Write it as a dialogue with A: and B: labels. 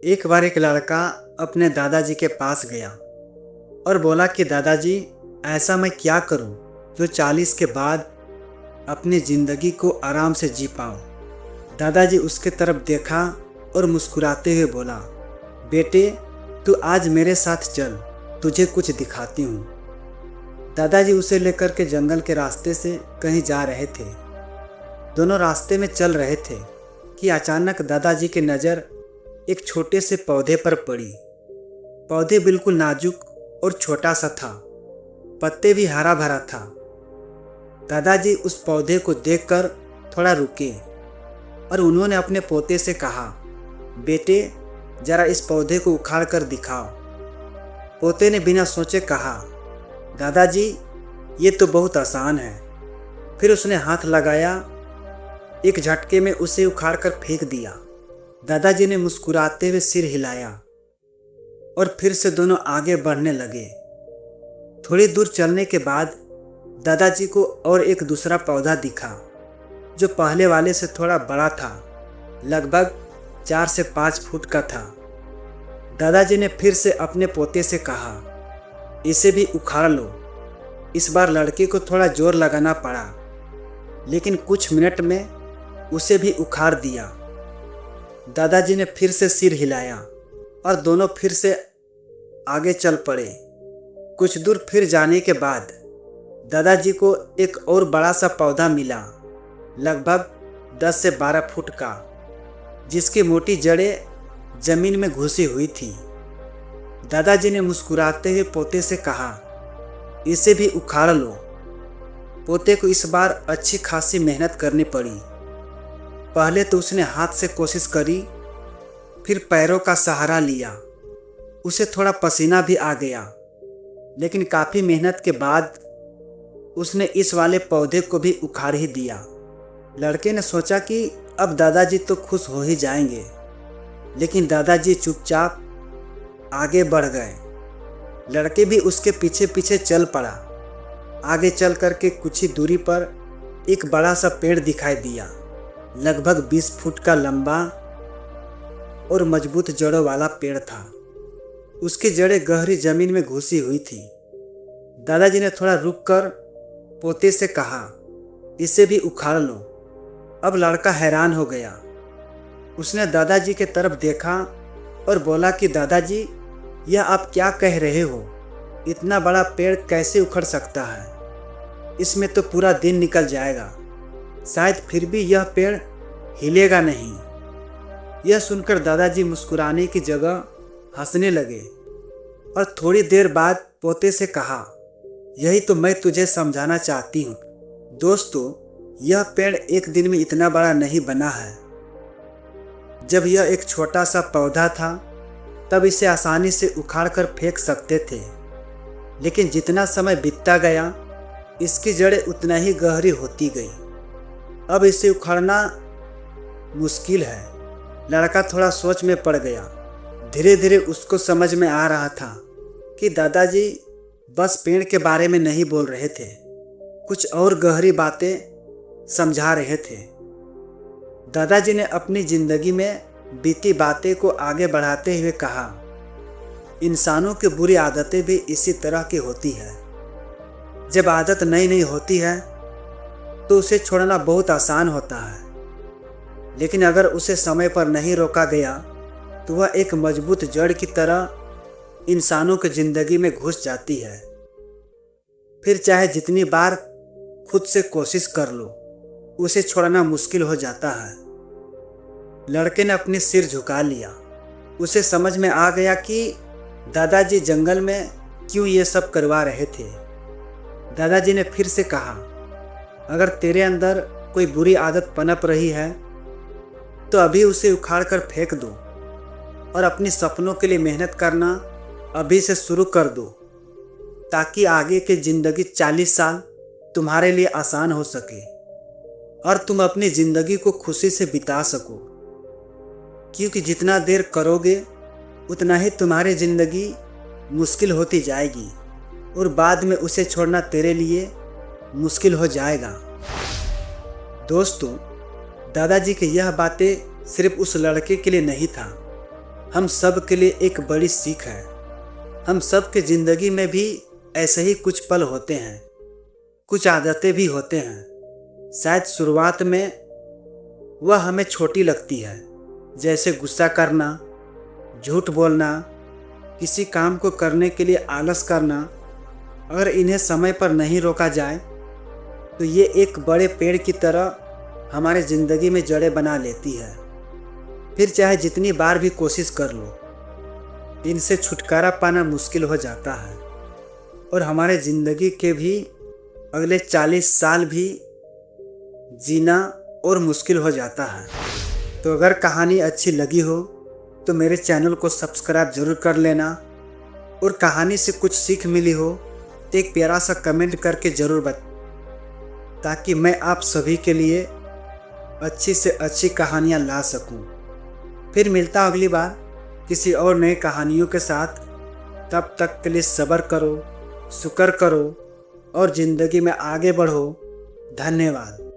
A: एक बार एक लड़का अपने दादाजी के पास गया और बोला कि दादाजी, ऐसा मैं क्या करूं जो 40 के बाद अपनी ज़िंदगी को आराम से जी पाऊं। दादाजी उसके तरफ देखा और मुस्कुराते हुए बोला, बेटे, तू आज मेरे साथ चल, तुझे कुछ दिखाती हूँ। दादाजी उसे लेकर के जंगल के रास्ते से कहीं जा रहे थे। दोनों रास्ते में चल रहे थे कि अचानक दादाजी की नज़र एक छोटे से पौधे पर पड़ी। पौधे बिल्कुल नाजुक और छोटा सा था, पत्ते भी हरा भरा था। दादाजी उस पौधे को देखकर थोड़ा रुके और उन्होंने अपने पोते से कहा, बेटे, जरा इस पौधे को उखाड़ कर दिखाओ। पोते ने बिना सोचे कहा, दादाजी, ये तो बहुत आसान है। फिर उसने हाथ लगाया, एक झटके में उसे उखाड़ कर फेंक दिया। दादाजी ने मुस्कुराते हुए सिर हिलाया और फिर से दोनों आगे बढ़ने लगे। थोड़ी दूर चलने के बाद दादाजी को और एक दूसरा पौधा दिखा जो पहले वाले से थोड़ा बड़ा था, लगभग 4 से 5 फुट का था। दादाजी ने फिर से अपने पोते से कहा, इसे भी उखाड़ लो। इस बार लड़के को थोड़ा जोर लगाना पड़ा, लेकिन कुछ मिनट में उसे भी उखाड़ दिया। दादाजी ने फिर से सिर हिलाया और दोनों फिर से आगे चल पड़े। कुछ दूर फिर जाने के बाद दादाजी को एक और बड़ा सा पौधा मिला, लगभग 10 से 12 फुट का, जिसकी मोटी जड़ें जमीन में घुसी हुई थी। दादाजी ने मुस्कुराते हुए पोते से कहा, इसे भी उखाड़ लो। पोते को इस बार अच्छी खासी मेहनत करनी पड़ी। पहले तो उसने हाथ से कोशिश करी, फिर पैरों का सहारा लिया। उसे थोड़ा पसीना भी आ गया, लेकिन काफ़ी मेहनत के बाद उसने इस वाले पौधे को भी उखाड़ ही दिया। लड़के ने सोचा कि अब दादाजी तो खुश हो ही जाएंगे, लेकिन दादाजी चुपचाप आगे बढ़ गए। लड़के भी उसके पीछे पीछे चल पड़ा। आगे चल करके कुछ ही दूरी पर एक बड़ा सा पेड़ दिखाई दिया, लगभग 20 फुट का लंबा और मजबूत जड़ों वाला पेड़ था। उसकी जड़ें गहरी जमीन में घुसी हुई थी। दादाजी ने थोड़ा रुककर पोते से कहा, इसे भी उखाड़ लो। अब लड़का हैरान हो गया। उसने दादाजी के तरफ देखा और बोला कि दादाजी, यह आप क्या कह रहे हो? इतना बड़ा पेड़ कैसे उखड़ सकता है? इसमें तो पूरा दिन निकल जाएगा। शायद फिर भी यह पेड़ हिलेगा नहीं। यह सुनकर दादाजी मुस्कुराने की जगह हंसने लगे और थोड़ी देर बाद पोते से कहा, यही तो मैं तुझे समझाना चाहती हूँ। दोस्तों, यह पेड़ एक दिन में इतना बड़ा नहीं बना है। जब यह एक छोटा सा पौधा था तब इसे आसानी से उखाड़ कर फेंक सकते थे, लेकिन जितना समय बीतता गया इसकी जड़ें उतना ही गहरी होती गई। अब इसे उखाड़ना मुश्किल है। लड़का थोड़ा सोच में पड़ गया। धीरे धीरे उसको समझ में आ रहा था कि दादाजी बस पेड़ के बारे में नहीं बोल रहे थे, कुछ और गहरी बातें समझा रहे थे। दादाजी ने अपनी ज़िंदगी में बीती बातें को आगे बढ़ाते हुए कहा, इंसानों की बुरी आदतें भी इसी तरह की होती है। जब आदत नई नई होती है तो उसे छोड़ना बहुत आसान होता है, लेकिन अगर उसे समय पर नहीं रोका गया तो वह एक मजबूत जड़ की तरह इंसानों की ज़िंदगी में घुस जाती है। फिर चाहे जितनी बार खुद से कोशिश कर लो, उसे छोड़ना मुश्किल हो जाता है। लड़के ने अपनी सिर झुका लिया। उसे समझ में आ गया कि दादाजी जंगल में क्यों ये सब करवा रहे थे। दादाजी ने फिर से कहा, अगर तेरे अंदर कोई बुरी आदत पनप रही है तो अभी उसे उखाड़ कर फेंक दो और अपने सपनों के लिए मेहनत करना अभी से शुरू कर दो, ताकि आगे की ज़िंदगी 40 साल तुम्हारे लिए आसान हो सके और तुम अपनी ज़िंदगी को खुशी से बिता सको। क्योंकि जितना देर करोगे उतना ही तुम्हारी ज़िंदगी मुश्किल होती जाएगी और बाद में उसे छोड़ना तेरे लिए मुश्किल हो जाएगा। दोस्तों, दादाजी की यह बातें सिर्फ उस लड़के के लिए नहीं था, हम सब के लिए एक बड़ी सीख है। हम सब के ज़िंदगी में भी ऐसे ही कुछ पल होते हैं, कुछ आदतें भी होते हैं। शायद शुरुआत में वह हमें छोटी लगती है, जैसे गुस्सा करना, झूठ बोलना, किसी काम को करने के लिए आलस करना। अगर इन्हें समय पर नहीं रोका जाए तो ये एक बड़े पेड़ की तरह हमारे ज़िंदगी में जड़ें बना लेती है। फिर चाहे जितनी बार भी कोशिश कर लो, इनसे छुटकारा पाना मुश्किल हो जाता है और हमारे ज़िंदगी के भी अगले 40 साल भी जीना और मुश्किल हो जाता है। तो अगर कहानी अच्छी लगी हो तो मेरे चैनल को सब्सक्राइब ज़रूर कर लेना, और कहानी से कुछ सीख मिली हो तो एक प्यारा सा कमेंट करके ज़रूर ताकि मैं आप सभी के लिए अच्छी से अच्छी कहानियाँ ला सकूं। फिर मिलता अगली बार किसी और नई कहानियों के साथ। तब तक के लिए सब्र करो, शुक्र करो और ज़िंदगी में आगे बढ़ो। धन्यवाद।